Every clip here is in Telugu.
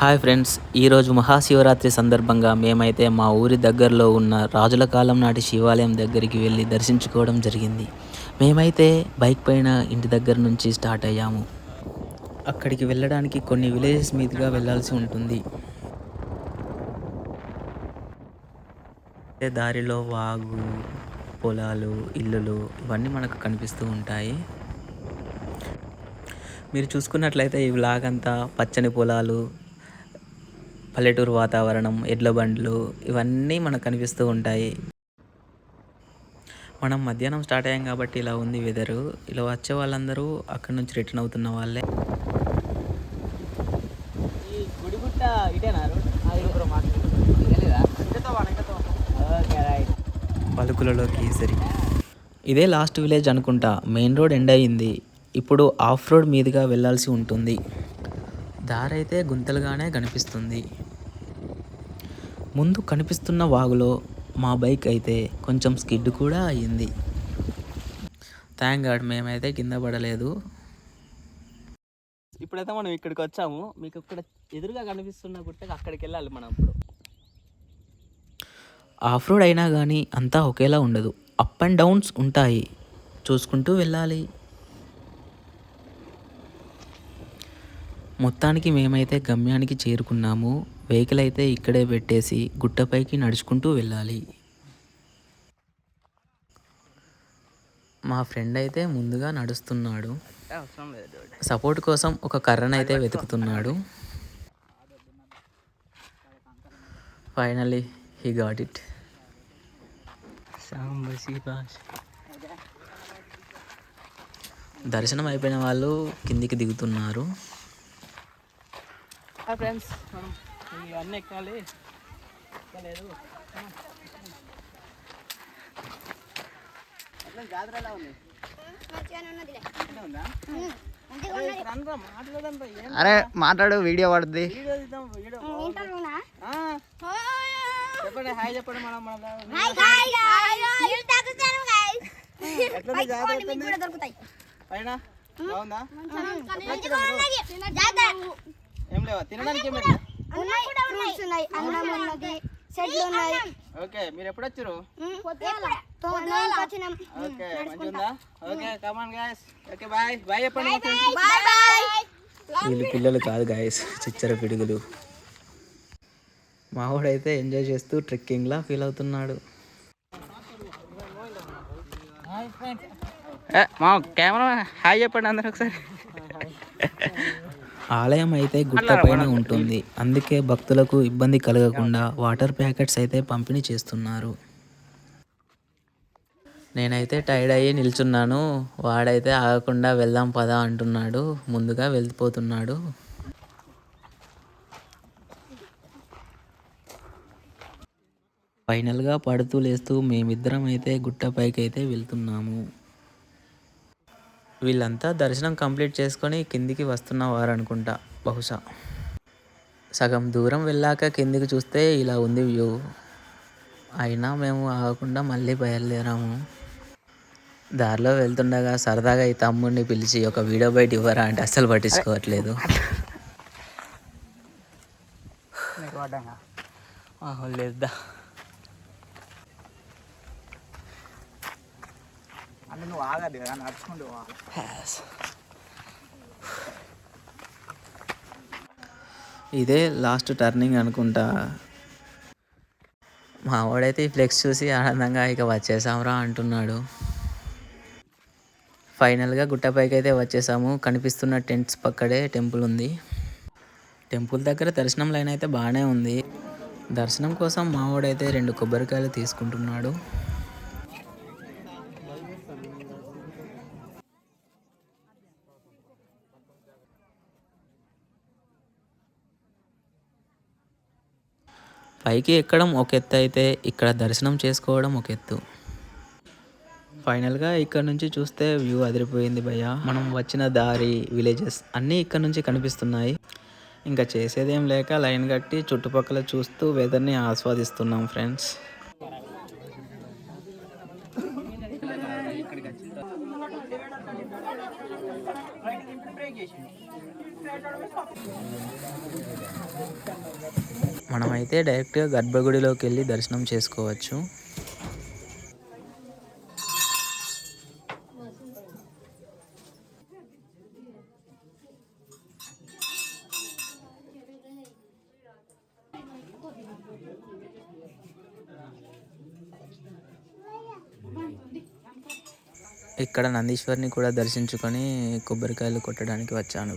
హాయ్ ఫ్రెండ్స్, ఈరోజు మహాశివరాత్రి సందర్భంగా మేమైతే మా ఊరి దగ్గరలో ఉన్న రాజుల కాలం నాటి శివాలయం దగ్గరికి వెళ్ళి దర్శించుకోవడం జరిగింది. మేమైతే బైక్ పైన ఇంటి దగ్గర నుంచి స్టార్ట్ అయ్యాము. అక్కడికి వెళ్ళడానికి కొన్ని విలేజెస్ మీదుగా వెళ్ళాల్సి ఉంటుంది. దారిలో వాగు, పొలాలు, ఇల్లులు ఇవన్నీ మనకు కనిపిస్తూ ఉంటాయి. మీరు చూసుకున్నట్లయితే ఈ వ్లాగ్ అంతా పచ్చని పొలాలు, పల్లెటూరు వాతావరణం, ఎడ్ల బండ్లు ఇవన్నీ మనకు కనిపిస్తూ ఉంటాయి. మనం మధ్యాహ్నం స్టార్ట్ అయ్యాం కాబట్టి ఇలా ఉంది వెదరు. ఇలా వచ్చే వాళ్ళందరూ అక్కడి నుంచి రిటర్న్ అవుతున్న వాళ్ళే. పలుకులలో కేసరి. ఇదే లాస్ట్ విలేజ్ అనుకుంటా. మెయిన్ రోడ్ ఎండ్ అయింది. ఇప్పుడు ఆఫ్ రోడ్ మీదుగా వెళ్ళాల్సి ఉంటుంది. దారైతే గుంతలుగానే కనిపిస్తుంది. ముందు కనిపిస్తున్న వాగులో మా బైక్ అయితే కొంచెం స్కిడ్ కూడా అయ్యింది. థ్యాంక్ గాడ్ మేమైతే కింద పడలేదు. ఇప్పుడైతే మనం ఇక్కడికి వచ్చాము. మీకు ఇక్కడ ఎదురుగా కనిపిస్తున్న గుట్టకి అక్కడికి వెళ్ళాలి మనం ఇప్పుడు. ఆఫ్ రోడ్ అయినా కానీ అంతా ఒకేలా ఉండదు. అప్ అండ్ డౌన్స్ ఉంటాయి, చూసుకుంటూ వెళ్ళాలి. మొత్తానికి మేమైతే గమ్యానికి చేరుకున్నాము. వెహికల్ అయితే ఇక్కడే పెట్టేసి గుట్టపైకి నడుచుకుంటూ వెళ్ళాలి. మా ఫ్రెండ్ అయితే ముందుగా నడుస్తున్నాడు. సపోర్ట్ కోసం ఒక కర్రనైతే వెతుకుతున్నాడు. Finally he got it. దర్శనం అయిపోయిన వాళ్ళు కిందికి దిగుతున్నారు. ఫ్రెండ్స్, మనం ఇవన్నీ ఎక్కాలి. ఎక్కలేదు. జాతరలా ఉంది. అరే మాట్లాడు, వీడియో పడుతుంది. చెప్పండి, హాయ్ చెప్పండి. పైన బాగుందా? ఏం లేవా తినడానికి? ఓకే, మీరు ఎప్పుడు వచ్చారు? ఓకే, మంచిగా ఉందా? Okay, come on guys. Okay, bye bye చెప్పండి. వీళ్ళు పిల్లలు కాదు గాయస్, చిచ్చర పిడుగులు. మావాడైతే ఎంజాయ్ చేస్తూ ట్రెక్కింగ్లా ఫీల్ అవుతున్నాడు. మా కెమెరా హాయ్ చెప్పండి అందరు ఒకసారి. ఆలయం అయితే గుట్ట పైన ఉంటుంది. అందుకే భక్తులకు ఇబ్బంది కలగకుండా వాటర్ ప్యాకెట్స్ అయితే పంపిణీ చేస్తున్నారు. నేనైతే టైర్డ్ అయ్యి నిల్చున్నాను. వాడైతే ఆగకుండా వెళ్దాం పదా అంటున్నాడు. ముందుగా వెళ్ళిపోతున్నాడు. ఫైనల్గా పడుతూ లేస్తూ మేమిద్దరం అయితే గుట్టపైకి అయితే వెళ్తున్నాము. వీళ్ళంతా దర్శనం కంప్లీట్ చేసుకొని కిందికి వస్తున్నవారు అనుకుంటా బహుశా. సగం దూరం వెళ్ళాక కిందికి చూస్తే ఇలా ఉంది వ్యూ. అయినా మేము ఆగకుండా మళ్ళీ బయలుదేరాము. దారిలో వెళ్తుండగా సరదాగా ఈ తమ్ముడిని పిలిచి ఒక వీడియో బయట ఇవ్వరా అంటే అస్సలు పట్టించుకోవట్లేదు. లేదా అంటే నువ్వు ఆగదు కదా, నడుచుకుంటూ. ఇదే లాస్ట్ టర్నింగ్ అనుకుంటా. మా వాడైతే ఈ ఫ్లెక్స్ చూసి ఆనందంగా ఇక వచ్చేసాంరా అంటున్నాడు. ఫైనల్గా గుట్టపైకి అయితే వచ్చేసాము. కనిపిస్తున్న టెంట్స్ పక్కడే టెంపుల్ ఉంది. టెంపుల్ దగ్గర దర్శనం లైన్ అయితే బాగానే ఉంది. దర్శనం కోసం మా వాడైతే 2 కొబ్బరికాయలు తీసుకుంటున్నాడు. పైకి ఎక్కడం ఒక ఎత్తు అయితే ఇక్కడ దర్శనం చేసుకోవడం ఒక ఎత్తు. ఫైనల్గా ఇక్కడ నుంచి చూస్తే వ్యూ అదిరిపోయింది భయ్య. మనం వచ్చిన దారి, విలేజెస్ అన్నీ ఇక్కడ నుంచి కనిపిస్తున్నాయి. ఇంకా చేసేదేం లేక లైన్ కట్టి చుట్టుపక్కల చూస్తూ వెదర్ని ఆస్వాదిస్తున్నాం ఫ్రెండ్స్. మనమైతే డైరెక్ట్గా గర్భగుడిలోకి వెళ్ళి దర్శనం చేసుకోవచ్చు. ఇక్కడ నందీశ్వరిని కూడా దర్శించుకొని కొబ్బరికాయలు కొట్టడానికి వచ్చాను.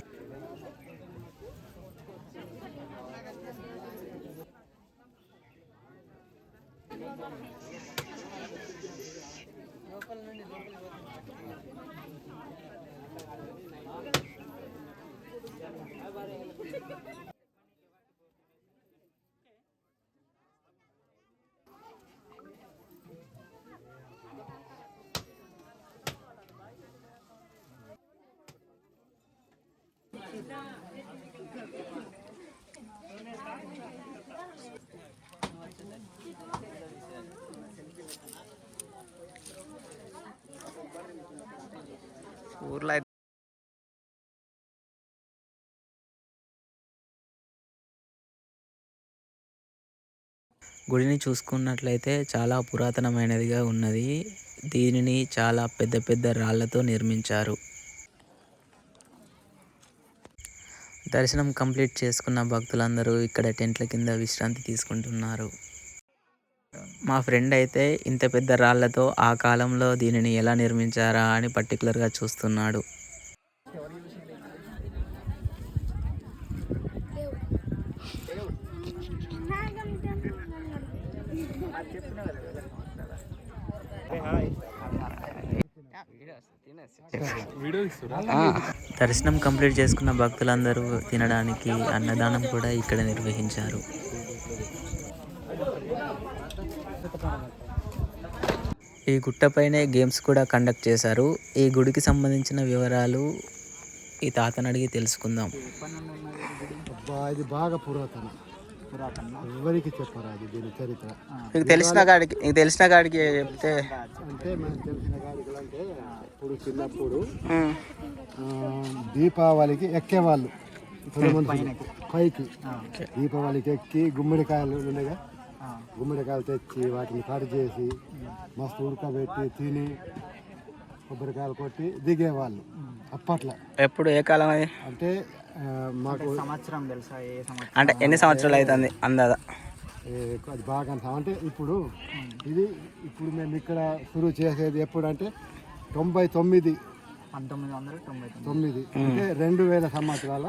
ఊర్లో గుడిని చూసుకున్నట్లయితే చాలా పురాతనమైనదిగా ఉన్నది. దీనిని చాలా పెద్ద పెద్ద రాళ్లతో నిర్మించారు. దర్శనం కంప్లీట్ చేసుకున్న భక్తులందరూ ఇక్కడ టెంట్ల కింద విశ్రాంతి తీసుకుంటున్నారు. మా ఫ్రెండ్ అయితే ఇంత పెద్ద రాళ్లతో ఆ కాలంలో దీనిని ఎలా నిర్మించారా అని పర్టికులర్గా చూస్తున్నాడు. దర్శనం కంప్లీట్ చేసుకున్న భక్తులందరూ తినడానికి అన్నదానం కూడా ఇక్కడ నిర్వహించారు. ఈ గుట్టపైనే గేమ్స్ కూడా కండక్ట్ చేశారు. ఈ గుడికి సంబంధించిన వివరాలు ఈ తాతను అడిగి తెలుసుకుందాం. ఇది బాగా పురాతన ఎవరికి చెప్పరు అది దీని చరిత్ర. నీకు తెలిసిన కాడికి చెప్తే అంటే మనకు తెలిసిన కాడికి అంటే ఇప్పుడు చిన్నప్పుడు దీపావళికి ఎక్కేవాళ్ళు పైకి దీపావళికి ఎక్కి గుమ్మడికాయలు ఉండగా గుమ్మడికాయలు తెచ్చి వాటిని కట్ చేసి మస్తు ఉడకబెట్టి తిని కొబ్బరికాయలు కొట్టి దిగేవాళ్ళు అప్పట్లో. ఎప్పుడు ఏ కాలం అది అంటే మాకు సంవత్సరం తెలుసా? అంటే ఎన్ని సంవత్సరాలు అవుతుంది అందాదా? అది బాగా అంటే ఇప్పుడు ఇది ఇప్పుడు మేము ఇక్కడ షురూ చేసేది ఎప్పుడు అంటే 1999 అంటే 2000 సంవత్సరాల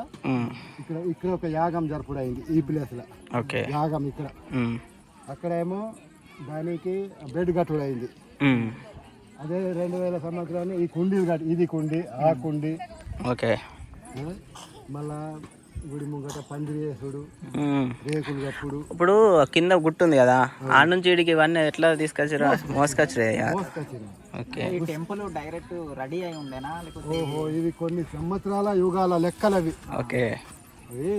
ఇక్కడ ఒక యాగం జరుపుడు అయింది ఈ ప్లేస్ లో. యాగం ఇక్కడ అక్కడేమో దానికి బెడ్ కట్టుడు అయింది. అదే 2000 సంవత్సరాలు ఈ కుండీలు ఇది కుండి ఆ కుండి మళ్ళా గుడి ముంగట పందిరి వేసుడు రేకులు కప్పుడు. ఇప్పుడు కింద గుట్టుంది కదా, ఆ నుంచి ఇడికి ఇవన్నీ ఎట్లా తీసుకొచ్చిరా? మోసుకొచ్చిరా? టెంపుల్ డైరెక్ట్ రెడీ అయి ఉండేనా? ఓహో, ఇవి కొన్ని సంవత్సరాల యుగాల లెక్కలవి. ఓకే, అవి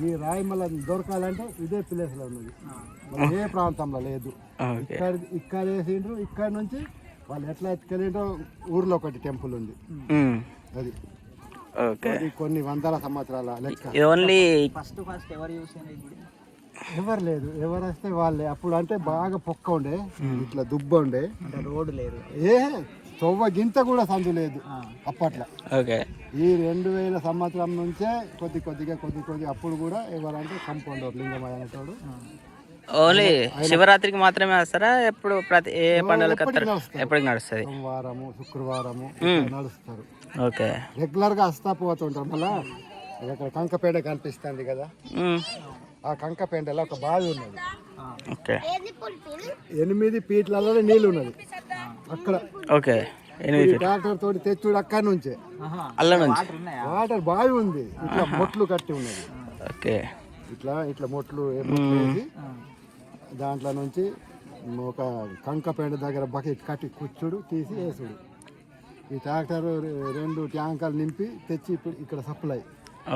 ఈ రాయి మళ్ళీ దొరకాలంటే ఇదే ప్లేస్ లో ఉన్నది, ఏ ప్రాంతంలో లేదు. ఇక్కడ వేసిండ్రు, ఇక్కడ నుంచి వాళ్ళు ఎట్లా ఎత్తుకెళ్ళిండ్రో ఊర్లో ఒకటి టెంపుల్ ఉంది. అది కొన్ని వందల సంవత్సరాల లెక్క. ఎవరు లేదు, ఎవరు వస్తే వాళ్ళే. అప్పుడు అంటే బాగా పొక్క ఉండే, ఇట్లా దుబ్బ ఉండే, రోడ్డు లేదు, ఏ తొవ్వ గింత కూడా సందు లేదు అప్పట్లో. ఈ 2000 సంవత్సరం నుంచే కొద్దిగా అప్పుడు కూడా ఎవరంటే కంపౌండర్ లింగమయ్య అనేటోడు. ఓన్లీ శివరాత్రికి మాత్రమే వస్తారా? ఎప్పుడు ప్రతి ఏ పండుగలకు ఎప్పటికి నడుస్తుంది? సోమవారము శుక్రవారము నడుస్తారు. ఓకే, రెగ్యులర్ గా వస్తా పోతుంటారు. మళ్ళా ఇక్కడ కంకపేట కనిపిస్తుంది కదా, ఆ కంకపేటలో ఒక బావి ఉన్నది. 8 ఫీట్లలో నీళ్ళు ఉన్నది అక్కడ. ఓకే, ట్రాక్టర్ తోటి తెచ్చుడు అక్కడి నుంచే వాటర్ బావి ఉంది. ఇట్లా మొట్లు కట్టి ఉన్నది. ఓకే, ఇట్లా మొట్లు వేసి దాంట్లో నుంచి ఒక కంకపేట దగ్గర బకెట్ కట్టి కూర్చుడు తీసి వేసుడు. ఈ ట్రాక్టర్ 2 ట్యాంకర్లు నింపి తెచ్చి ఇప్పుడు ఇక్కడ సప్లై.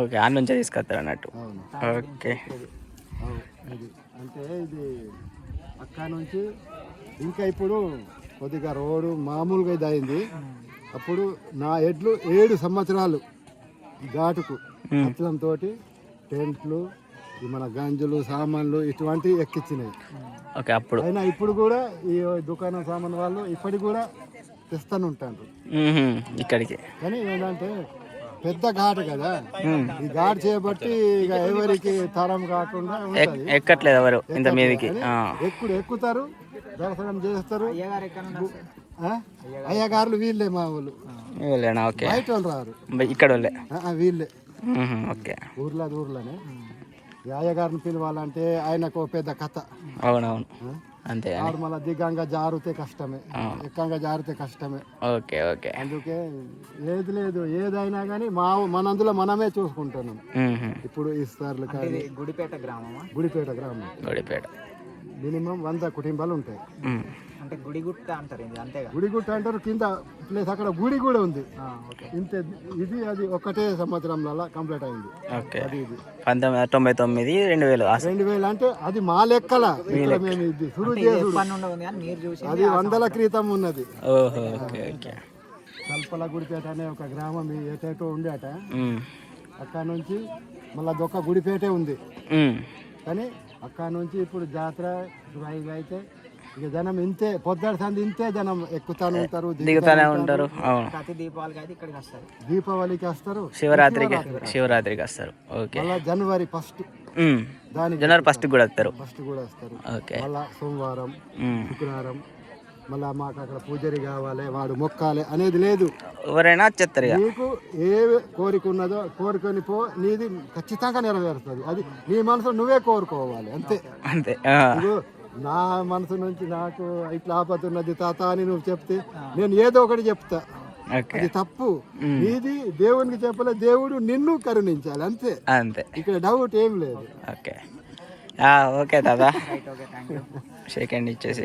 ఓకే, ఆ నుంచే తీసుకొస్తారు అన్నట్టు. ఓకే, అది అంటే ఇది అక్కడ నుంచి ఇంకా ఇప్పుడు కొద్దిగా రోడ్డు మామూలుగా ఇది అయింది. అప్పుడు నా ఎడ్లు 7 సంవత్సరాలు ఘాటుకు కచ్చలంతో టెంట్లు ఈ మన గంజులు సామాన్లు ఇటువంటివి ఎక్కించినాయి. ఓకే అప్పుడు అయినా ఇప్పుడు కూడా ఈ దుకాణం సామాన్ వాళ్ళు ఇప్పటికి కూడా తెస్తాను ఉంటారు ఇక్కడికి. కానీ ఏంటంటే పెద్ద ఘాటు కదా, ఈ ఘాటు చేయబట్టి ఇక ఎవరికి తరం కాకుండా ఉంటది. ఎక్కట్లేదు ఎవరు ఇంత మీదకి. ఎక్కుతారు, దర్శనం చేస్తారు. అయ్యగారులు వీళ్ళే మా వాళ్ళు. ఓకే బయట వాళ్ళు రారు, ఇక్కడ వాళ్ళే. వీళ్ళే ఓకే ఊర్లోనే. ఈ అయ్యగారిని పిలవాలంటే ఆయనకు పెద్ద కథ. అవునవును అంతే. ఆడు మళ్ళీ దిగ్గంగా జారితే కష్టమే, ఎక్కంగా జారితే కష్టమే. Okay okay. అందుకే ఏది లేదు, ఏదైనా కానీ మనందులో మనమే చూసుకుంటున్నాం. ఇప్పుడు ఇస్తారులు కానీ గుడిపేట గ్రామం గుడిపేట మినిమం 100 కుటుంబాలు ఉంటాయి. అంటే గుడిగుట్ట అంటారు, అంతేగా? గుడిగుట్ట అంటారు. కింద ప్లేస్ అక్కడ గుడి కూడా ఉంది. ఇంతే, ఇది అది ఒకటే సంవత్సరంలో కంప్లీట్ అయింది. ఓకే. అది ఇది 1999 2000 అంటే అది మా లెక్కల మేము ఇది శురు చేసుడు. అది 100ల క్రితం ఉన్నది. ఓహో ఓకే ఓకే. కల్పల గుడిపేట అనే ఒక గ్రామం ఏటేటో ఉండేట. అక్కడ నుంచి మళ్ళీ అదొక గుడిపేటే ఉంది. కానీ అక్కడ నుంచి ఇప్పుడు జాతర అయితే ఇక జనం ఇంతే, పొద్దుట సంది ఇంతే జనం ఎక్కుతానే ఉంటారు, దిగుతానే ఉంటారు. దీపావళికి వస్తారు, శివరాత్రికి వస్తారు. ఓకే. మళ్ళీ జనవరి 1 జనవరి 1 కూడా వస్తారు. ఓకే. మళ్ళా సోమవారం శుక్రవారం మళ్ళా మాకు అక్కడ పూజారి కావాలి, వాడు మొక్కాలి అనేది లేదు. ఎవరైనా చెప్తారు. నీకు ఏ కోరిక ఉన్నదో కోరుకొని పో, నీది ఖచ్చితంగా నెరవేరుతుంది. అది నీ మనసు నువ్వే కోరుకోవాలి, అంతే అంతే. నా మనసు నుంచి నాకు ఇట్లా ఆపతున్నది తాత అని నువ్వు చెప్తే నేను ఏదో ఒకటి చెప్తా, అది తప్పు. నీది దేవునికి చెప్పలే, దేవుడు నిన్ను కరుణించాలి, అంతే అంతే. ఇక్కడ డౌట్ ఏం లేదు. ఓకే ఓకే దాదా. షేక్ హ్యాండ్ ఇచ్చేసి